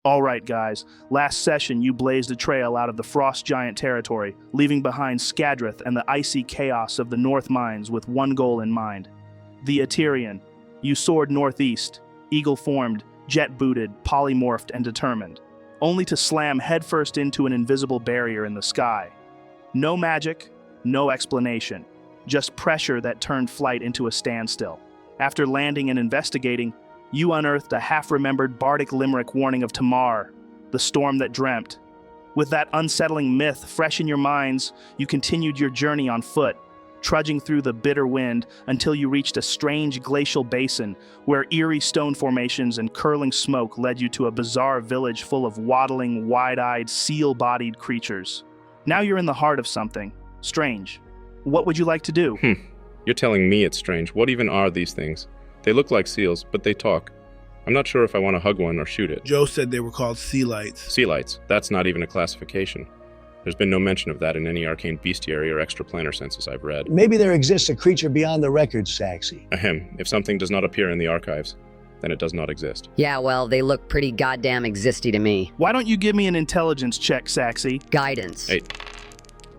All right, guys. Last session, you blazed a trail out of the Frost Giant territory, leaving behind Skadrith and the icy chaos of the North Mines with one goal in mind. The Aterian. You soared northeast, eagle-formed, jet-booted, polymorphed, and determined, only to slam headfirst into an invisible barrier in the sky. No magic, no explanation, just pressure that turned flight into a standstill. After landing and investigating, you unearthed a half-remembered bardic limerick warning of Tamar, the storm that dreamt. With that unsettling myth fresh in your minds, you continued your journey on foot, trudging through the bitter wind until you reached a strange glacial basin where eerie stone formations and curling smoke led you to a bizarre village full of waddling, wide-eyed, seal-bodied creatures. Now you're in the heart of something strange. What would you like to do? You're telling me it's strange. What even are these things? They look like seals, but they talk. I'm not sure if I want to hug one or shoot it. Joe said they were called sealites. Sealites. That's not even a classification. There's been no mention of that in any arcane bestiary or extraplanar census I've read. Maybe there exists a creature beyond the records, Saxy. Ahem. If something does not appear in the archives, then it does not exist. Yeah, well, they look pretty goddamn existy to me. Why don't you give me an intelligence check, Saxy? Guidance. 8.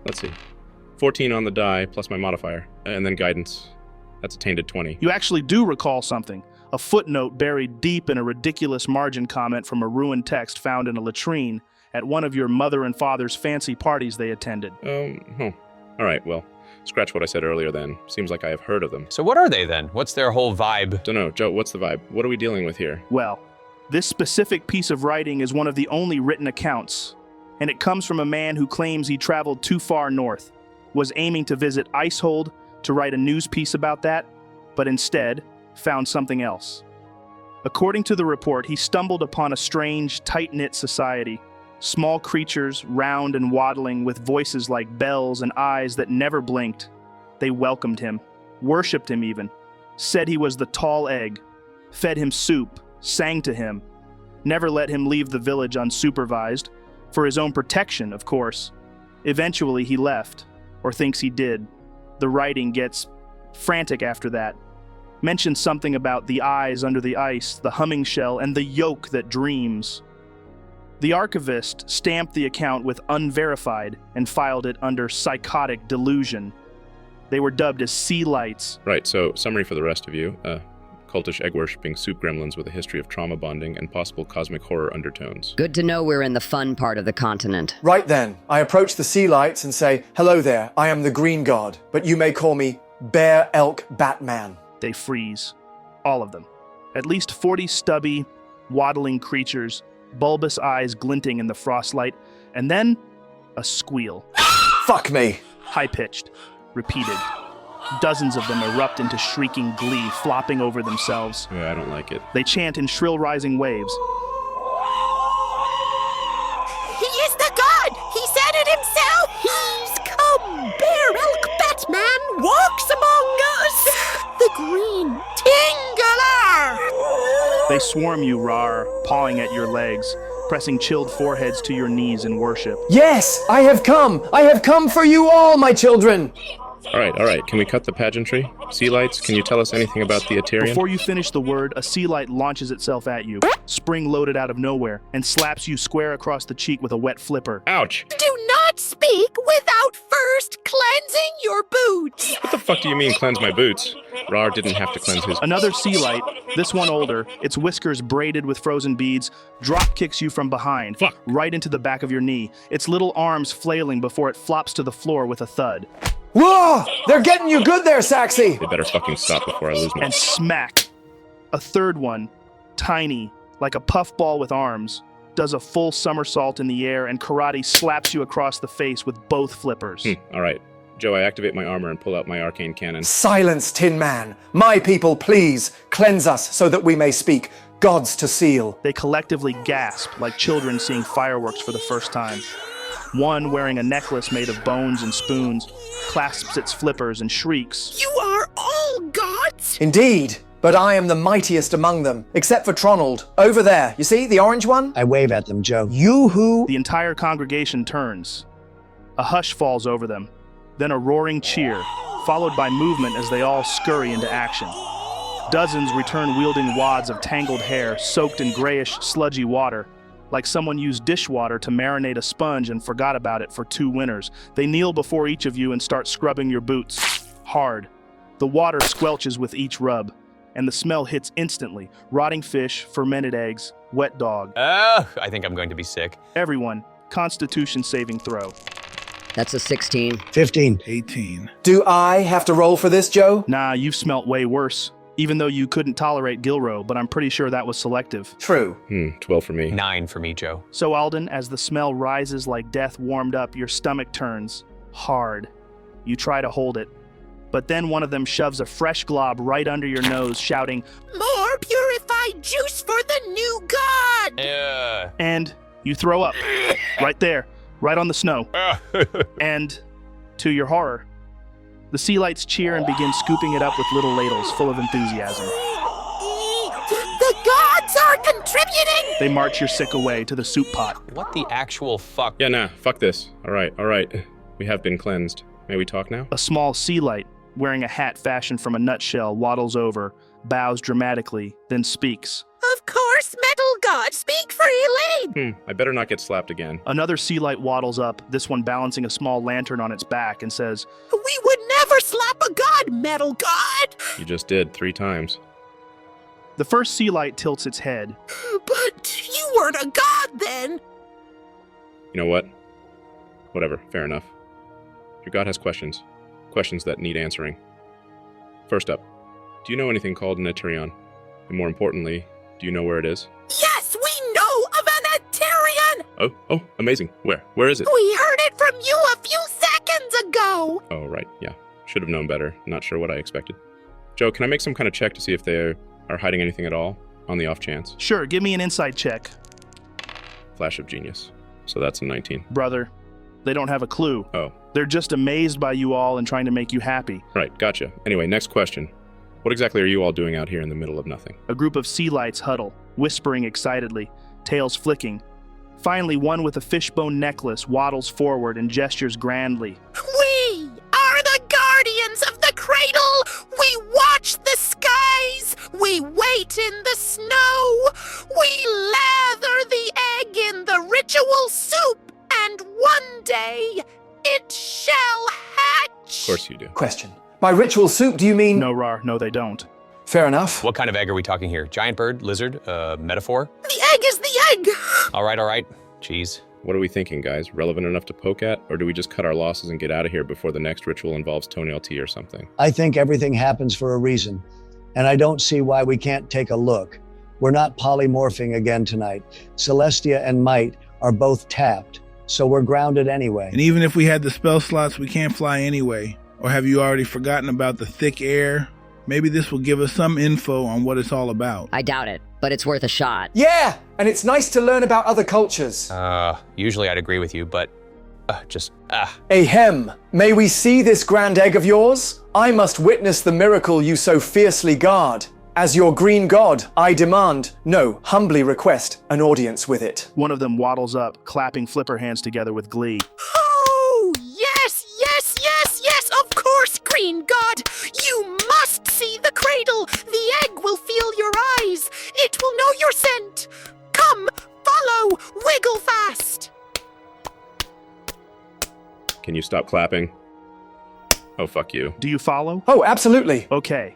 Let's see. 14 on the die, plus my modifier. And then guidance. That's a tainted 20. You actually do recall something. A footnote buried deep in a ridiculous margin comment from a ruined text found in a latrine at one of your mother and father's fancy parties they attended. All right, well, scratch what I said earlier then. Seems like I have heard of them. So what are they then? What's their whole vibe? Dunno, Joe, what's the vibe? What are we dealing with here? Well, this specific piece of writing is one of the only written accounts, and it comes from a man who claims he traveled too far north, was aiming to visit Icehold to write a news piece about that, but instead found something else. According to the report, he stumbled upon a strange, tight-knit society. Small creatures, round and waddling, with voices like bells and eyes that never blinked. They welcomed him, worshipped him even, said he was the tall egg, fed him soup, sang to him, never let him leave the village unsupervised, for his own protection, of course. Eventually he left, or thinks he did. The writing gets frantic after that. Mentions something about the eyes under the ice, the humming shell, and the yolk that dreams. The archivist stamped the account with unverified and filed it under psychotic delusion. They were dubbed as sealites. Right, so summary for the rest of you. Cultish egg-worshipping soup gremlins with a history of trauma bonding and possible cosmic horror undertones. Good to know we're in the fun part of the continent. Right then, I approach the sealites and say, "Hello there, I am the Green God, but you may call me Bear Elk Batman." They freeze. All of them. At least 40 stubby, waddling creatures, bulbous eyes glinting in the frostlight, and then a squeal. Fuck me. High-pitched, repeated. Dozens of them erupt into shrieking glee, flopping over themselves. Yeah, I don't like it. They chant in shrill rising waves. He is the god! He said it himself! He's come! Bear Elk Batman walks among us! The Green Tingler! They swarm you, Raarh, pawing at your legs, pressing chilled foreheads to your knees in worship. Yes, I have come! I have come for you all, my children! All right. Can we cut the pageantry? Sealites, can you tell us anything about the Aterian? Before you finish the word, a sealite launches itself at you, spring-loaded out of nowhere, and slaps you square across the cheek with a wet flipper. Ouch! Do not speak without first cleansing your boots! What the fuck do you mean, cleanse my boots? Raarh didn't have to cleanse his... Another sealite, this one older, its whiskers braided with frozen beads, drop kicks you from behind, right into the back of your knee, its little arms flailing before it flops to the floor with a thud. Whoa! They're getting you good there, Saxy! They better fucking stop before I lose my... And smack! A third one, tiny, like a puffball with arms, does a full somersault in the air and karate slaps you across the face with both flippers. All right. Joe, I activate my armor and pull out my arcane cannon. Silence, Tin Man! My people, please, cleanse us so that we may speak. Gods to seal. They collectively gasp like children seeing fireworks for the first time. One, wearing a necklace made of bones and spoons, clasps its flippers and shrieks. You are all gods? Indeed, but I am the mightiest among them, except for Tronald. Over there, you see, the orange one? I wave at them, Joe. You who? The entire congregation turns. A hush falls over them, then a roaring cheer, followed by movement as they all scurry into action. Dozens return wielding wads of tangled hair soaked in grayish, sludgy water, like someone used dishwater to marinate a sponge and forgot about it for 2 winters. They kneel before each of you and start scrubbing your boots. Hard. The water squelches with each rub, and the smell hits instantly. Rotting fish, fermented eggs, wet dog. I think I'm going to be sick. Everyone, Constitution saving throw. That's a 16. 15. 18. Do I have to roll for this, Joe? Nah, you've smelt way worse. Even though you couldn't tolerate Gilrow, but I'm pretty sure that was selective. True. 12 for me. 9 for me, Joe. So Alden, as the smell rises like death warmed up, your stomach turns hard. You try to hold it, but then one of them shoves a fresh glob right under your nose, shouting, More purified juice for the new god! and you throw up. Right there, right on the snow. And, to your horror, the sealites cheer and begin scooping it up with little ladles full of enthusiasm. The gods are contributing! They march your sick away to the soup pot. What the actual fuck? Yeah, nah, fuck this. All right. We have been cleansed. May we talk now? A small sealite, wearing a hat fashioned from a nutshell, waddles over, bows dramatically, then speaks. Of course, metal god, speak freely! I better not get slapped again. Another sealite waddles up, this one balancing a small lantern on its back, and says, We would never slap a god, metal god! You just did 3 times. The first sealite tilts its head. But you weren't a god then! You know what? Whatever, fair enough. Your god has questions. Questions that need answering. First up, do you know anything called an Eterion? And more importantly, do you know where it is? Yes, we know of an Eterion! Oh, amazing. Where? Where is it? We heard it from you a few seconds ago! Oh, right, yeah. Should have known better. Not sure what I expected. Joe, can I make some kind of check to see if they are hiding anything at all? On the off chance. Sure, give me an insight check. Flash of genius. So that's a 19. Brother, they don't have a clue. Oh. They're just amazed by you all and trying to make you happy. Right, gotcha. Anyway, next question. What exactly are you all doing out here in the middle of nothing? A group of sealites huddle, whispering excitedly, tails flicking. Finally, one with a fishbone necklace waddles forward and gestures grandly. We are the guardians of the cradle! We watch the skies! We wait in the snow! We lather the egg in the ritual soup! And one day, it shall hatch! Of course you do. Question. By ritual soup, do you mean... No, Raarh, no they don't. Fair enough. What kind of egg are we talking here? Giant bird, lizard, metaphor? The egg is the egg! All right. Jeez. What are we thinking, guys? Relevant enough to poke at? Or do we just cut our losses and get out of here before the next ritual involves toenail tea or something? I think everything happens for a reason, and I don't see why we can't take a look. We're not polymorphing again tonight. Celestia and Mite are both tapped, so we're grounded anyway. And even if we had the spell slots, we can't fly anyway. Or have you already forgotten about the thick air? Maybe this will give us some info on what it's all about. I doubt it, but it's worth a shot. Yeah, and it's nice to learn about other cultures. Usually I'd agree with you, but Ahem, may we see this grand egg of yours? I must witness the miracle you so fiercely guard. As your green god, I demand, no, humbly request, an audience with it. One of them waddles up, clapping flipper hands together with glee. Oh, yes, of course, green god! You must see the cradle! The egg will feel your eyes! It will know your scent! Come, follow, wiggle fast! Can you stop clapping? Oh, fuck you. Do you follow? Oh, absolutely. Okay.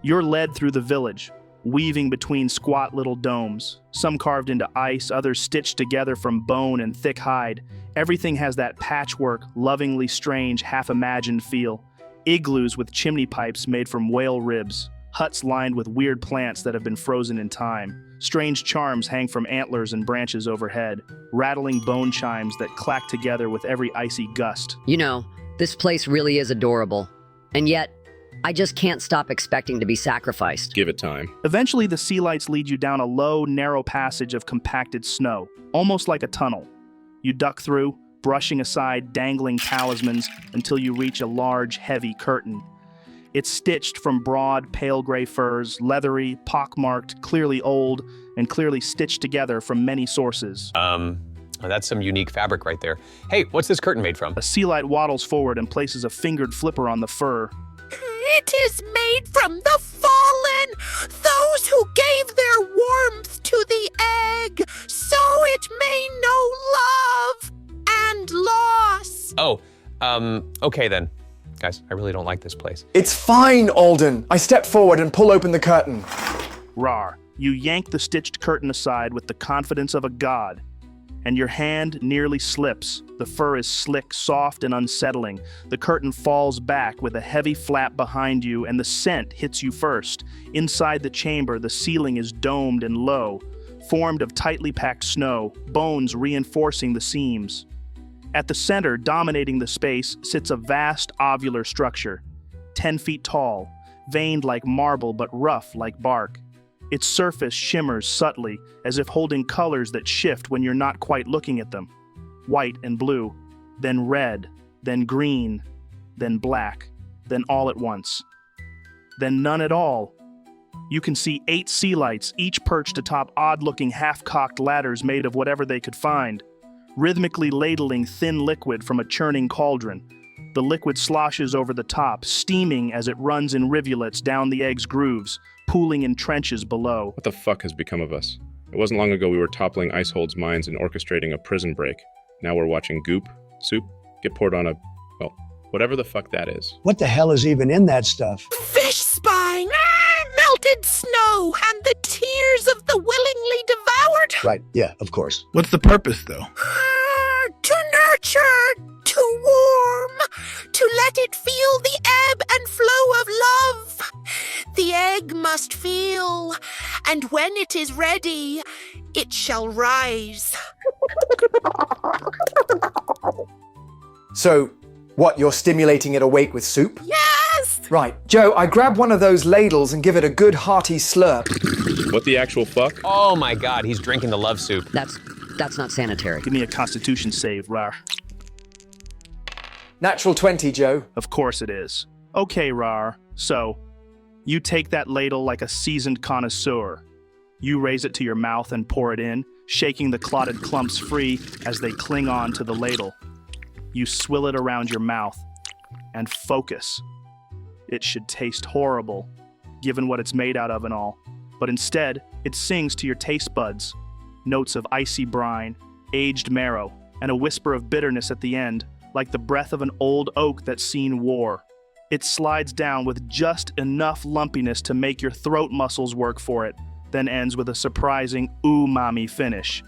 You're led through the village, weaving between squat little domes, some carved into ice, others stitched together from bone and thick hide. Everything has that patchwork, lovingly strange, half-imagined feel. Igloos with chimney pipes made from whale ribs, huts lined with weird plants that have been frozen in time. Strange charms hang from antlers and branches overhead, rattling bone chimes that clack together with every icy gust. You know, this place really is adorable. And yet, I just can't stop expecting to be sacrificed. Give it time. Eventually, the sealites lead you down a low, narrow passage of compacted snow, almost like a tunnel. You duck through, brushing aside dangling talismans until you reach a large, heavy curtain. It's stitched from broad, pale gray furs, leathery, pockmarked, clearly old, and clearly stitched together from many sources. That's some unique fabric right there. Hey, what's this curtain made from? A sealite waddles forward and places a fingered flipper on the fur. It is made from the fallen, those who gave their warmth to the egg, so it may know love and loss. Oh, okay then. Guys, I really don't like this place. It's fine, Alden. I step forward and pull open the curtain. Raarh, you yank the stitched curtain aside with the confidence of a god, and your hand nearly slips. The fur is slick, soft, and unsettling. The curtain falls back with a heavy flap behind you, and the scent hits you first. Inside the chamber, the ceiling is domed and low, formed of tightly packed snow, bones reinforcing the seams. At the center, dominating the space, sits a vast ovular structure, 10 feet tall, veined like marble but rough like bark. Its surface shimmers subtly, as if holding colors that shift when you're not quite looking at them. White and blue, then red, then green, then black, then all at once. Then none at all. You can see 8 sealites, each perched atop odd-looking half-cocked ladders made of whatever they could find, rhythmically ladling thin liquid from a churning cauldron. The liquid sloshes over the top, steaming as it runs in rivulets down the egg's grooves, pooling in trenches below. What the fuck has become of us? It wasn't long ago we were toppling Icehold's minds and orchestrating a prison break. Now we're watching soup, get poured on well, whatever the fuck that is. What the hell is even in that stuff? Fish spine, melted snow, and the tears of the willingly devoured. Right, yeah, of course. What's the purpose, though? To nurture, to warm, to let it feel the ebb and flow of love. The egg must feel, and when it is ready, it shall rise. So, what, you're stimulating it awake with soup? Yes! Right. Joe, I grab one of those ladles and give it a good hearty slurp. What the actual fuck? Oh my god, he's drinking the love soup. That's not sanitary. Give me a constitution save, Raarh. Natural 20, Joe. Of course it is. Okay, Raarh. So, you take that ladle like a seasoned connoisseur. You raise it to your mouth and pour it in, shaking the clotted clumps free as they cling on to the ladle. You swill it around your mouth and focus. It should taste horrible, given what it's made out of and all. But instead, it sings to your taste buds. Notes of icy brine, aged marrow, and a whisper of bitterness at the end, like the breath of an old oak that's seen war. It slides down with just enough lumpiness to make your throat muscles work for it, then ends with a surprising umami finish.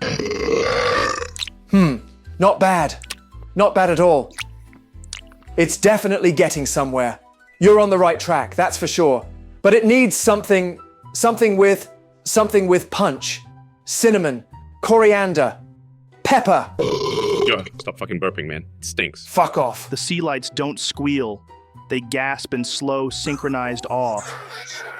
Not bad. Not bad at all. It's definitely getting somewhere. You're on the right track, that's for sure. But it needs something with punch. Cinnamon, coriander, pepper. Joe, stop fucking burping, man. It stinks. Fuck off. The sealites don't squeal. They gasp in slow, synchronized awe.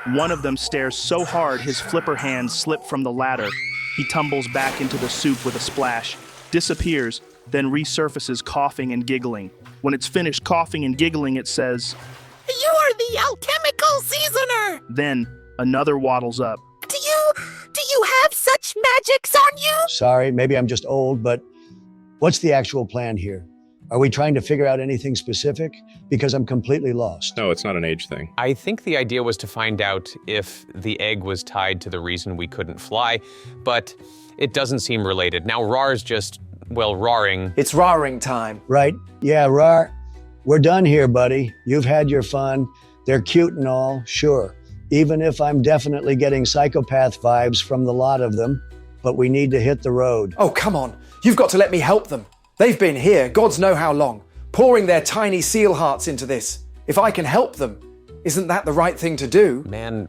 One of them stares so hard his flipper hands slip from the ladder. He tumbles back into the soup with a splash, disappears, then resurfaces coughing and giggling. When it's finished coughing and giggling, it says, You're the alchemical seasoner! Then another waddles up. Do you have such magics on you? Sorry, maybe I'm just old, but what's the actual plan here? Are we trying to figure out anything specific? Because I'm completely lost. No, it's not an age thing. I think the idea was to find out if the egg was tied to the reason we couldn't fly, but it doesn't seem related. Now Raarh's just, Raarhing. It's Raarhing time. Right? Yeah, Raarh, we're done here, buddy. You've had your fun. They're cute and all, sure. Even if I'm definitely getting psychopath vibes from the lot of them, but we need to hit the road. Oh, come on. You've got to let me help them. They've been here, gods know how long, pouring their tiny seal hearts into this. If I can help them, isn't that the right thing to do? Man,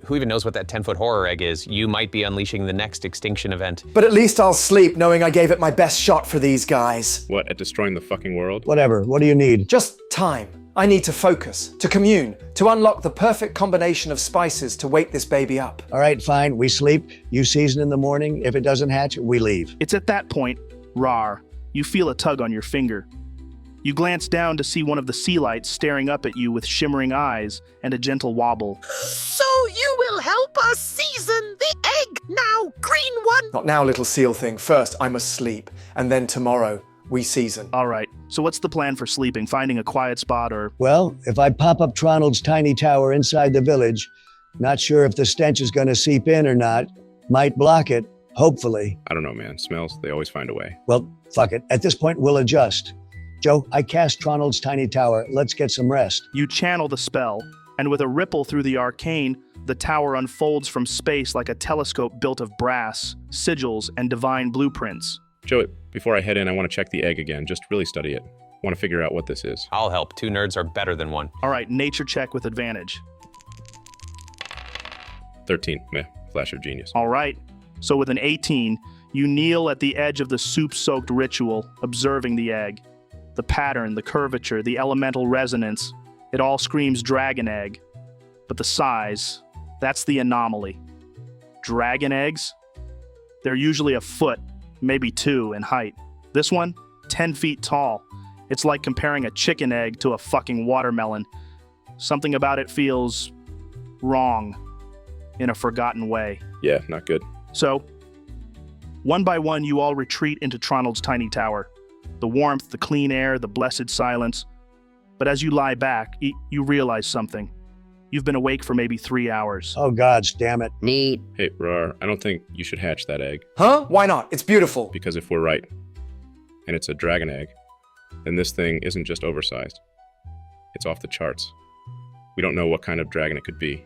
who even knows what that 10-foot horror egg is? You might be unleashing the next extinction event. But at least I'll sleep knowing I gave it my best shot for these guys. What, at destroying the fucking world? Whatever, what do you need? Just time. I need to focus, to commune, to unlock the perfect combination of spices to wake this baby up. All right, fine, we sleep, you season in the morning. If it doesn't hatch, we leave. It's at that point, Raarh, you feel a tug on your finger. You glance down to see one of the sealites staring up at you with shimmering eyes and a gentle wobble. So you will help us season the egg now, green one. Not now, little seal thing. First, I must sleep, and then tomorrow, we season. All right, so what's the plan for sleeping? Finding a quiet spot or... Well, if I pop up Tronald's tiny tower inside the village, not sure if the stench is going to seep in or not. Might block it, hopefully. I don't know, man. Smells, they always find a way. Well, fuck it. At this point, we'll adjust. Joe, I cast Tronald's tiny tower. Let's get some rest. You channel the spell, and with a ripple through the arcane, the tower unfolds from space like a telescope built of brass, sigils, and divine blueprints. Joe, before I head in, I want to check the egg again. Just really study it. Want to figure out what this is. I'll help. 2 nerds are better than 1. All right, nature check with advantage. 13. Meh. Flash of genius. All right, so with an 18, you kneel at the edge of the soup-soaked ritual, observing the egg. The pattern, the curvature, the elemental resonance, it all screams dragon egg. But the size, that's the anomaly. Dragon eggs? They're usually a foot, maybe 2 in height. This one, 10 feet tall. It's like comparing a chicken egg to a fucking watermelon. Something about it feels wrong in a forgotten way. Yeah, not good. So, one by one, you all retreat into Tronald's tiny tower. The warmth, the clean air, the blessed silence. But as you lie back, you realize something. You've been awake for maybe 3 hours. Oh, gods, damn it. Neat. Hey, Raarh, I don't think you should hatch that egg. Huh? Why not? It's beautiful. Because if we're right, and it's a dragon egg, then this thing isn't just oversized. It's off the charts. We don't know what kind of dragon it could be.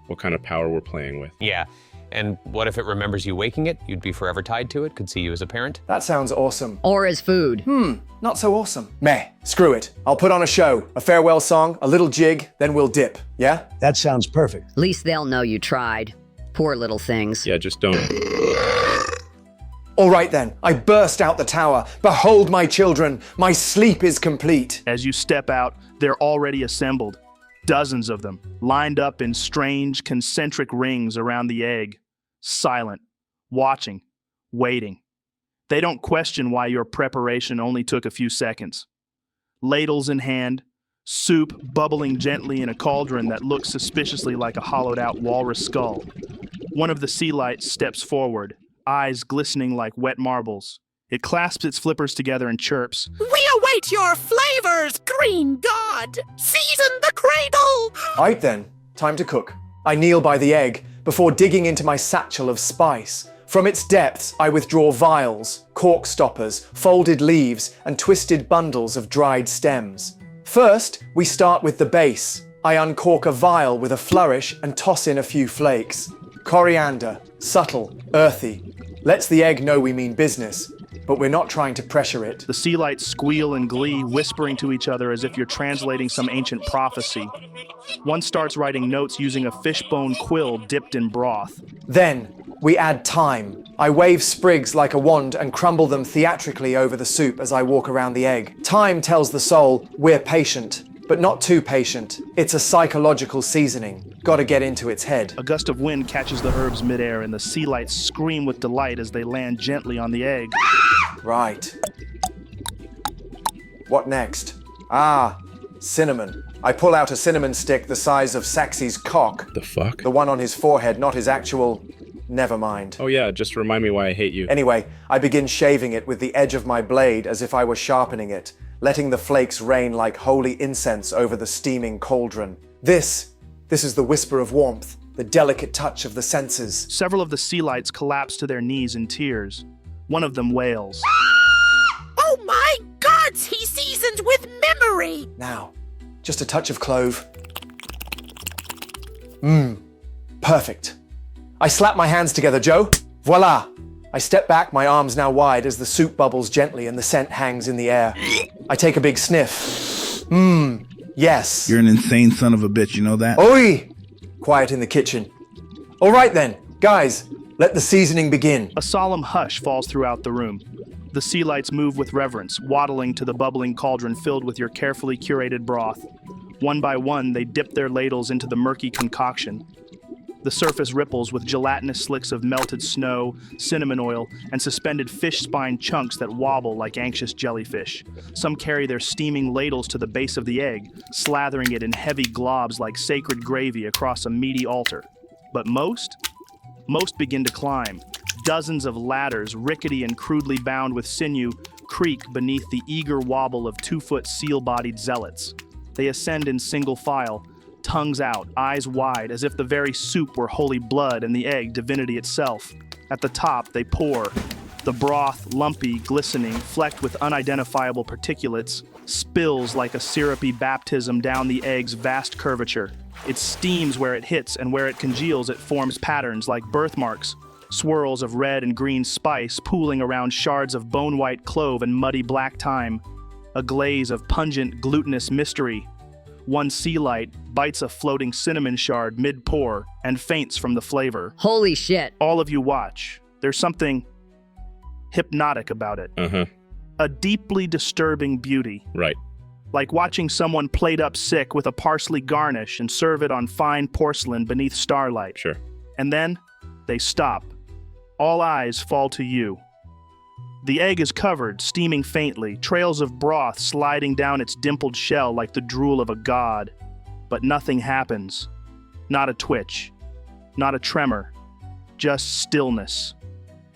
What kind of power we're playing with. Yeah, and what if it remembers you waking it? You'd be forever tied to it, could see you as a parent? That sounds awesome. Or as food. Not so awesome. Meh. Screw it. I'll put on a show, a farewell song, a little jig, then we'll dip. Yeah? That sounds perfect. At least they'll know you tried. Poor little things. Yeah, just don't. All right then. I burst out the tower. Behold my children. My sleep is complete. As you step out, they're already assembled. Dozens of them, lined up in strange, concentric rings around the egg. Silent, watching, waiting. They don't question why your preparation only took a few seconds. Ladles in hand, soup bubbling gently in a cauldron that looks suspiciously like a hollowed-out walrus skull. One of the sealites steps forward, eyes glistening like wet marbles. It clasps its flippers together and chirps. We await your flavors, green god! Season the cradle! All right then. Time to cook. I kneel by the egg before digging into my satchel of spice. From its depths, I withdraw vials, cork stoppers, folded leaves, and twisted bundles of dried stems. First, we start with the base. I uncork a vial with a flourish and toss in a few flakes. Coriander, subtle, earthy. Lets the egg know we mean business, but we're not trying to pressure it. The sealites squeal in glee, whispering to each other as if you're translating some ancient prophecy. One starts writing notes using a fishbone quill dipped in broth. Then, we add thyme. I wave sprigs like a wand and crumble them theatrically over the soup as I walk around the egg. Thyme tells the soul, we're patient, but not too patient. It's a psychological seasoning. Gotta get into its head. A gust of wind catches the herbs midair and the sealites scream with delight as they land gently on the egg. Right. What next? Ah, cinnamon. I pull out a cinnamon stick the size of Saxy's cock. The fuck? The one on his forehead, not his actual... Never mind. Oh yeah, just remind me why I hate you. Anyway, I begin shaving it with the edge of my blade as if I were sharpening it, letting the flakes rain like holy incense over the steaming cauldron. This is the whisper of warmth, the delicate touch of the senses. Several of the sealites collapse to their knees in tears. One of them wails. Oh my gods, he seasons with memory! Now, just a touch of clove. Perfect. I slap my hands together, Joe. Voila! I step back, my arms now wide as the soup bubbles gently and the scent hangs in the air. I take a big sniff. Yes. You're an insane son of a bitch, you know that? Oi! Quiet in the kitchen. All right then, guys, let the seasoning begin. A solemn hush falls throughout the room. The sealites move with reverence, waddling to the bubbling cauldron filled with your carefully curated broth. One by one, they dip their ladles into the murky concoction. The surface ripples with gelatinous slicks of melted snow, cinnamon oil, and suspended fish spine chunks that wobble like anxious jellyfish. Some carry their steaming ladles to the base of the egg, slathering it in heavy globs like sacred gravy across a meaty altar. But most begin to climb, Dozens of ladders, rickety and crudely bound with sinew, creak beneath the eager wobble of 2-foot seal-bodied zealots. They ascend in single file, tongues out, eyes wide, as if the very soup were holy blood and the egg divinity itself. At the top, they pour. The broth, lumpy, glistening, flecked with unidentifiable particulates, spills like a syrupy baptism down the egg's vast curvature. It steams where it hits, and where it congeals it forms patterns like birthmarks, swirls of red and green spice pooling around shards of bone-white clove and muddy black thyme, a glaze of pungent, glutinous mystery. One sealite bites a floating cinnamon shard mid-pour and faints from the flavor. Holy shit. All of you watch. There's something hypnotic about it. A deeply disturbing beauty. Right. Like watching someone plate up sick with a parsley garnish and serve it on fine porcelain beneath starlight. Sure. And then they stop. All eyes fall to you. The egg is covered, steaming faintly, trails of broth sliding down its dimpled shell like the drool of a god. But nothing happens. Not a twitch. Not a tremor. Just stillness.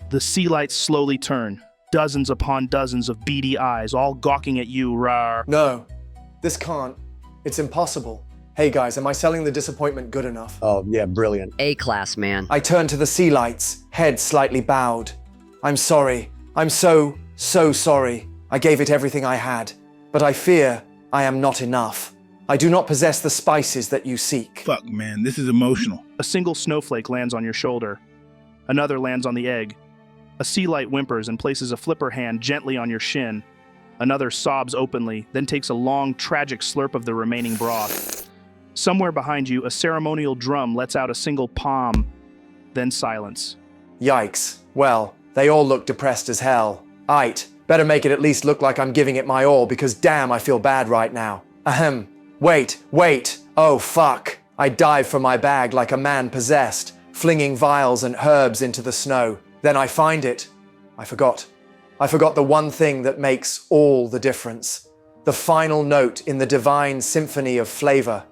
The sealites slowly turn, dozens upon dozens of beady eyes, all gawking at you, Raarh. No, this can't. It's impossible. Hey guys, am I selling the disappointment good enough? Oh, yeah, brilliant. A-class, man. I turn to the sealites, head slightly bowed. I'm sorry. I'm so sorry. I gave it everything I had. But I fear I am not enough. I do not possess the spices that you seek. Fuck, man, this is emotional. A single snowflake lands on your shoulder. Another lands on the egg. A sealite whimpers and places a flipper hand gently on your shin. Another sobs openly, then takes a long, tragic slurp of the remaining broth. Somewhere behind you, a ceremonial drum lets out a single palm, then silence. Yikes. Well, they all look depressed as hell. Aight, better make it at least look like I'm giving it my all, because damn, I feel bad right now. Ahem. Wait. Oh, fuck. I dive for my bag like a man possessed, flinging vials and herbs into the snow. Then I find it. I forgot the one thing that makes all the difference. The final note in the divine symphony of flavor.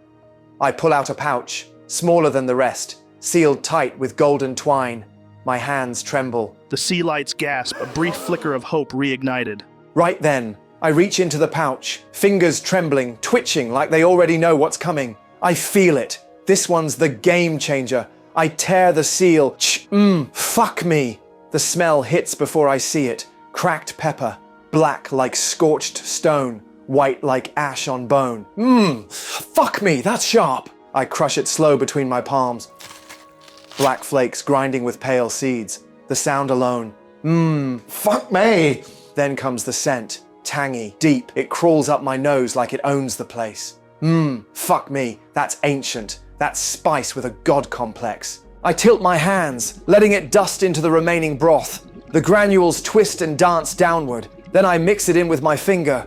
I pull out a pouch, smaller than the rest, sealed tight with golden twine. My hands tremble. The sealites gasp, a brief flicker of hope reignited. Right then, I reach into the pouch, fingers trembling, twitching like they already know what's coming. I feel it. This one's the game changer. I tear the seal. Fuck me. The smell hits before I see it. Cracked pepper, black like scorched stone, white like ash on bone. Fuck me, that's sharp. I crush it slow between my palms. Black flakes grinding with pale seeds. The sound alone. Fuck me. Then comes the scent. Tangy, deep. It crawls up my nose like it owns the place. Fuck me. That's ancient. That's spice with a god complex. I tilt my hands, letting it dust into the remaining broth. The granules twist and dance downward. Then I mix it in with my finger.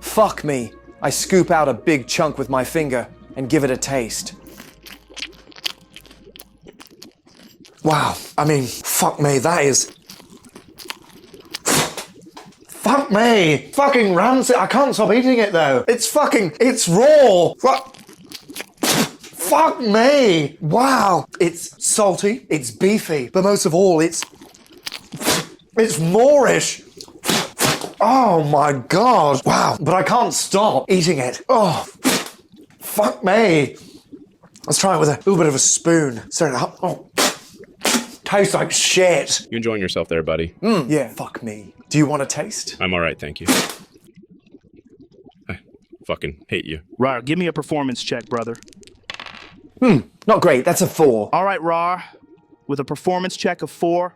Fuck me. I scoop out a big chunk with my finger and give it a taste. Wow, I mean, fuck me, that is... Fuck me! Fucking Ramsay, I can't stop eating it though. It's raw! Fuck me! Wow! It's salty, it's beefy, but most of all, it's Moorish! Oh my god! Wow, but I can't stop eating it. Oh, fuck me! Let's try it with a little bit of a spoon. Stir it up. Oh. Tastes like shit. You enjoying yourself there, buddy? Yeah, fuck me. Do you want a taste? I'm alright, thank you. I fucking hate you. Raarh, give me a performance check, brother. Not great, that's a 4. All right, Raarh. With a performance check of 4,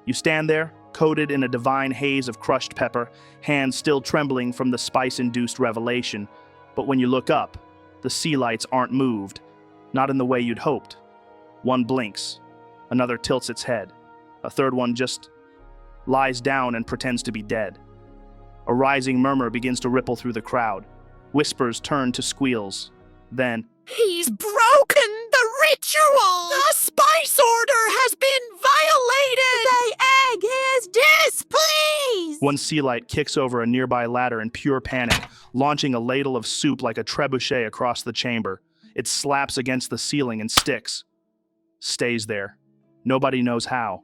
you stand there, coated in a divine haze of crushed pepper, hands still trembling from the spice-induced revelation. But when you look up, the sealites aren't moved. Not in the way you'd hoped. One blinks. Another tilts its head. A third one just lies down and pretends to be dead. A rising murmur begins to ripple through the crowd. Whispers turn to squeals. Then, He's broken the ritual! The spice order has been violated! The egg is displeased! one sealite kicks over a nearby ladder in pure panic, launching a ladle of soup like a trebuchet across the chamber. It slaps against the ceiling and sticks. Stays there. Nobody knows how.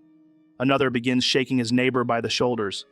Another begins shaking his neighbor by the shoulders.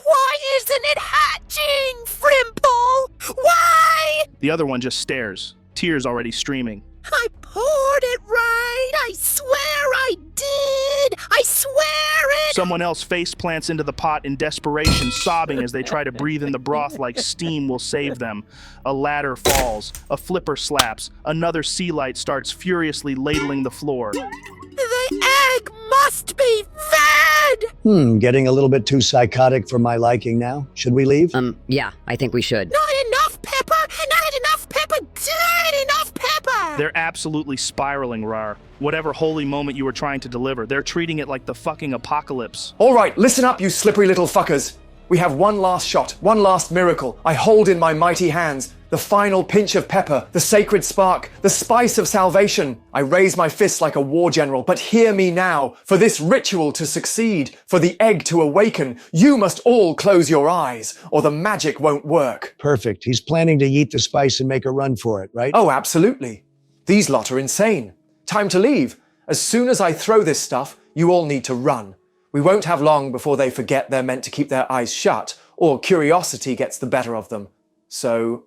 Why isn't it hatching, Frimple? Why? The other one just stares, tears already streaming. I poured it right. I swear I did. I swear it. Someone else face plants into the pot in desperation, sobbing as they try to breathe in the broth like steam will save them. A ladder falls. A flipper slaps. Another sea light starts furiously ladling the floor. The egg must be fed. Getting a little bit too psychotic for my liking now. Should we leave? Yeah, I think we should. Not enough pepper. Not enough pepper. Not enough pepper. They're absolutely spiraling, Raarh. Whatever holy moment you were trying to deliver, they're treating it like the fucking apocalypse. All right, listen up, you slippery little fuckers. We have one last shot, one last miracle. I hold in my mighty hands the final pinch of pepper, the sacred spark, the spice of salvation. I raise my fists like a war general, but hear me now. For this ritual to succeed, for the egg to awaken, you must all close your eyes, or the magic won't work. Perfect. He's planning to eat the spice and make a run for it, right? Oh, absolutely. These lot are insane. Time to leave. As soon as I throw this stuff, you all need to run. We won't have long before they forget they're meant to keep their eyes shut, or curiosity gets the better of them. So,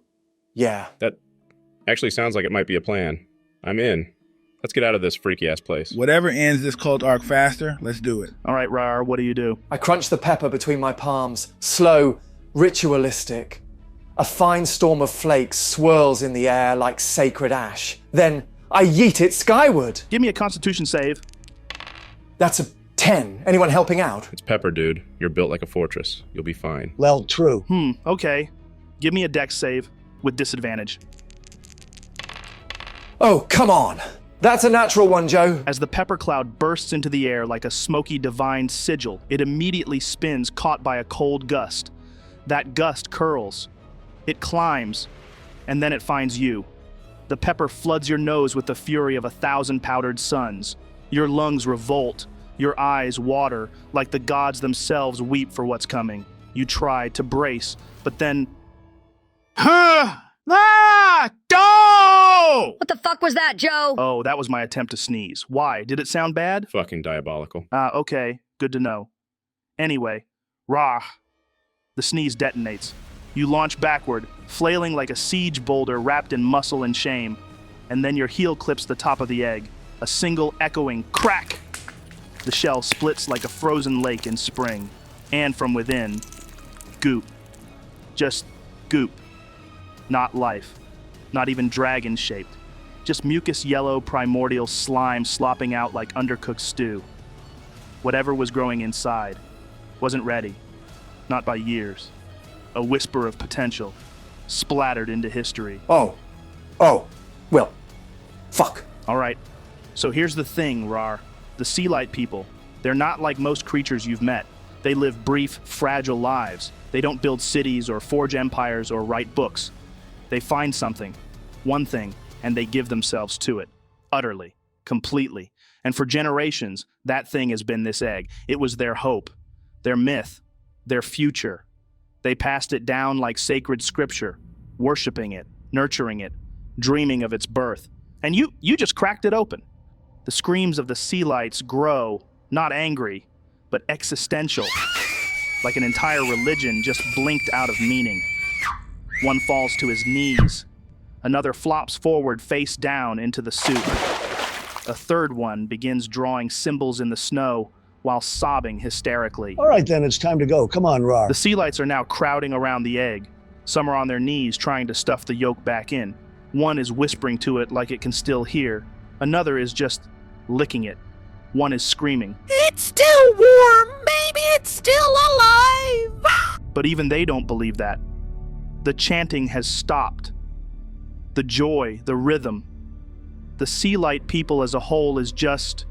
yeah. That actually sounds like it might be a plan. I'm in. Let's get out of this freaky-ass place. Whatever ends this cult arc faster, let's do it. All right, Raarh, what do you do? I crunch the pepper between my palms, slow, ritualistic. A fine storm of flakes swirls in the air like sacred ash. Then I yeet it skyward. Give me a constitution save. That's a 10. Anyone helping out? It's pepper, dude. You're built like a fortress. You'll be fine. Well, true. Okay. Give me a dex save with disadvantage. Oh, come on. That's a natural one, Joe. As the pepper cloud bursts into the air like a smoky divine sigil, it immediately spins, caught by a cold gust. That gust curls. It climbs, and then it finds you. The pepper floods your nose with the fury of 1,000 powdered suns. Your lungs revolt. Your eyes water like the gods themselves weep for what's coming. You try to brace, but then... What the fuck was that, Joe? Oh, that was my attempt to sneeze. Why? Did it sound bad? Fucking diabolical. Okay. Good to know. Anyway, Raarh. The sneeze detonates. You launch backward, flailing like a siege boulder wrapped in muscle and shame. And then your heel clips the top of the egg. A single echoing crack! The shell splits like a frozen lake in spring. And from within, goop. Just goop. Not life. Not even dragon-shaped. Just mucus yellow primordial slime slopping out like undercooked stew. Whatever was growing inside wasn't ready. Not by years. A whisper of potential, splattered into history. Oh, well, fuck. All right, so here's the thing, Raarh. The sealite people, they're not like most creatures you've met. They live brief, fragile lives. They don't build cities or forge empires or write books. They find something, one thing, and they give themselves to it. Utterly, completely. And for generations, that thing has been this egg. It was their hope, their myth, their future. They passed it down like sacred scripture, worshiping it, nurturing it, dreaming of its birth. And you just cracked it open. The screams of the sealites grow, not angry, but existential, like an entire religion just blinked out of meaning. One falls to his knees. Another flops forward face down into the soup. A third one begins drawing symbols in the snow while sobbing hysterically. All right, then, it's time to go. Come on, Raarh. The sealites are now crowding around the egg. Some are on their knees trying to stuff the yolk back in. One is whispering to it like it can still hear. Another is just licking it. One is screaming. It's still warm. Maybe it's still alive. But even they don't believe that. The chanting has stopped. The joy, the rhythm. The sealite people as a whole is just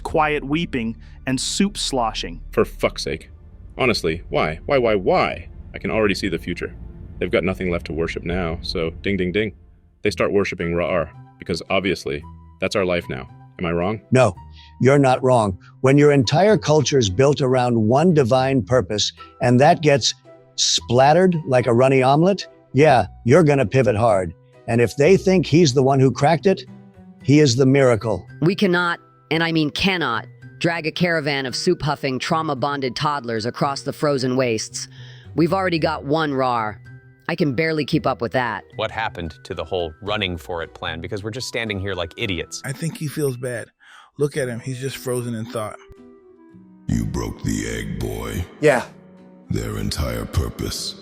quiet weeping and soup sloshing. For fuck's sake. Honestly, why? Why? I can already see the future. They've got nothing left to worship now, so ding ding ding. They start worshiping Raarh, because obviously, that's our life now. Am I wrong? No, you're not wrong. When your entire culture is built around one divine purpose, and that gets splattered like a runny omelet, yeah, you're gonna pivot hard. And if they think he's the one who cracked it, he is the miracle. We cannot, and I mean cannot, drag a caravan of soup-huffing, trauma-bonded toddlers across the frozen wastes. We've already got one Raarh. I can barely keep up with that. What happened to the whole running for it plan? Because we're just standing here like idiots. I think he feels bad. Look at him. He's just frozen in thought. You broke the egg, boy. Yeah, Their entire purpose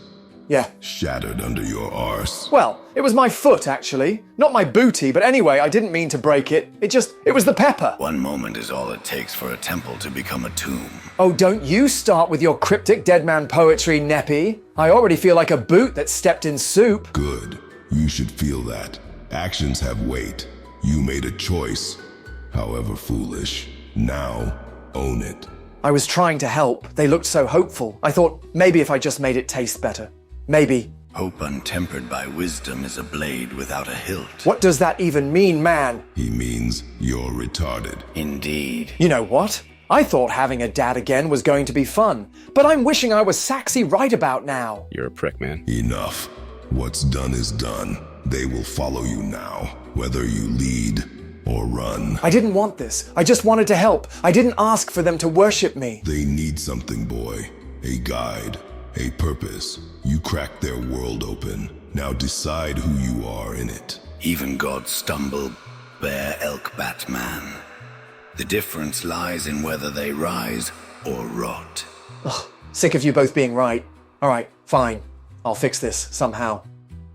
yeah. shattered under your arse. Well, it was my foot, actually. Not my booty, but anyway, I didn't mean to break it. It was the pepper. One moment is all it takes for a temple to become a tomb. Oh, don't you start with your cryptic dead man poetry, Neppy. I already feel like a boot that stepped in soup. Good. You should feel that. Actions have weight. You made a choice, however foolish. Now, own it. I was trying to help. They looked so hopeful. I thought maybe if I just made it taste better. Maybe. Hope untempered by wisdom is a blade without a hilt. What does that even mean, man? He means you're retarded. Indeed. You know what? I thought having a dad again was going to be fun, but I'm wishing I was Saxy right about now. You're a prick, man. Enough. What's done is done. They will follow you now, whether you lead or run. I didn't want this. I just wanted to help. I didn't ask for them to worship me. They need something, boy. A guide, a purpose. You cracked their world open. Now decide who you are in it. Even gods stumble, bear elk Batman. The difference lies in whether they rise or rot. Ugh, sick of you both being right. All right, fine. I'll fix this somehow.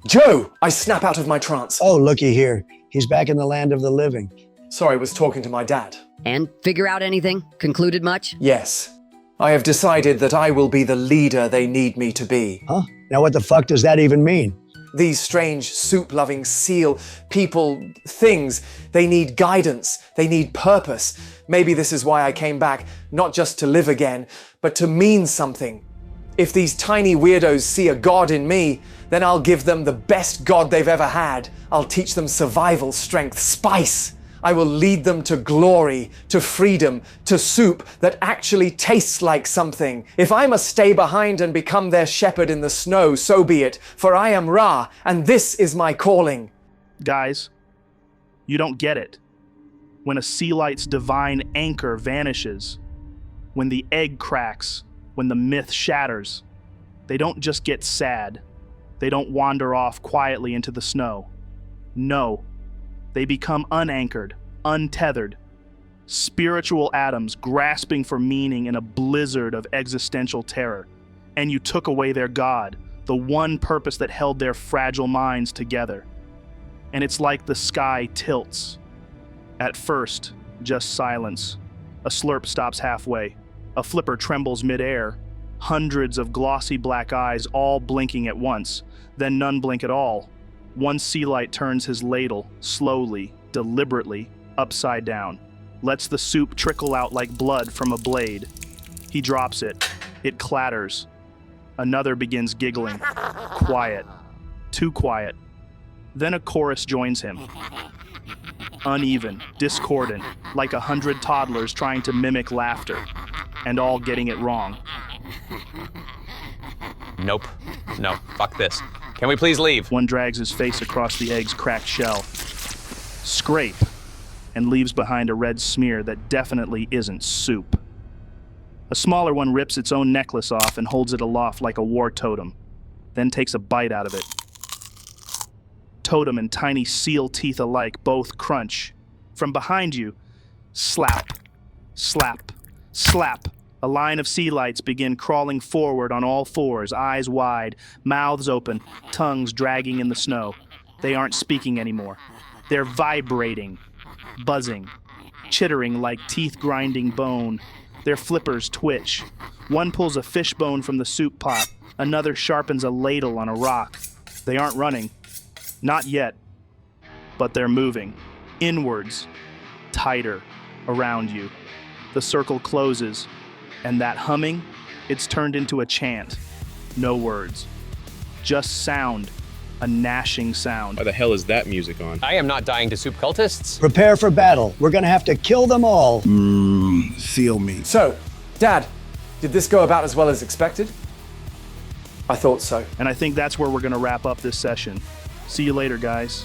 Joe! I snap out of my trance. Oh, looky here. He's back in the land of the living. Sorry, I was talking to my dad. And figure out anything? Concluded much? Yes. I have decided that I will be the leader they need me to be. Huh? Now what the fuck does that even mean? These strange, soup-loving seal people, things, they need guidance, they need purpose. Maybe this is why I came back, not just to live again, but to mean something. If these tiny weirdos see a god in me, then I'll give them the best god they've ever had. I'll teach them survival, strength, spice. I will lead them to glory, to freedom, to soup that actually tastes like something. If I must stay behind and become their shepherd in the snow, so be it, for I am Raarh, and this is my calling. Guys, you don't get it. When a sealite's divine anchor vanishes, when the egg cracks, when the myth shatters, they don't just get sad. They don't wander off quietly into the snow. No. They become unanchored, untethered, spiritual atoms grasping for meaning in a blizzard of existential terror. And you took away their God, the one purpose that held their fragile minds together. And it's like the sky tilts. At first, just silence. A slurp stops halfway. A flipper trembles midair. Hundreds of glossy black eyes all blinking at once, then none blink at all. One sealite turns his ladle, slowly, deliberately, upside down, lets the soup trickle out like blood from a blade. He drops it. It clatters. Another begins giggling. Quiet. Too quiet. Then a chorus joins him. Uneven, discordant, like 100 toddlers trying to mimic laughter, and all getting it wrong. Nope. No, fuck this. Can we please leave? One drags his face across the egg's cracked shell. Scrape, and leaves behind a red smear that definitely isn't soup. A smaller one rips its own necklace off and holds it aloft like a war totem, then takes a bite out of it. Totem and tiny seal teeth alike both crunch. From behind you, slap, slap, slap. A line of sealites begin crawling forward on all fours, eyes wide, mouths open, tongues dragging in the snow. They aren't speaking anymore. They're vibrating, buzzing, chittering like teeth-grinding bone. Their flippers twitch. One pulls a fish bone from the soup pot. Another sharpens a ladle on a rock. They aren't running. Not yet. But they're moving. Inwards. Tighter. Around you. The circle closes. And that humming, it's turned into a chant. No words. Just sound. A gnashing sound. Why the hell is that music on? I am not dying to soup cultists. Prepare for battle. We're gonna have to kill them all. Seal meat. So, Dad, did this go about as well as expected? I thought so. And I think that's where we're going to wrap up this session. See you later, guys.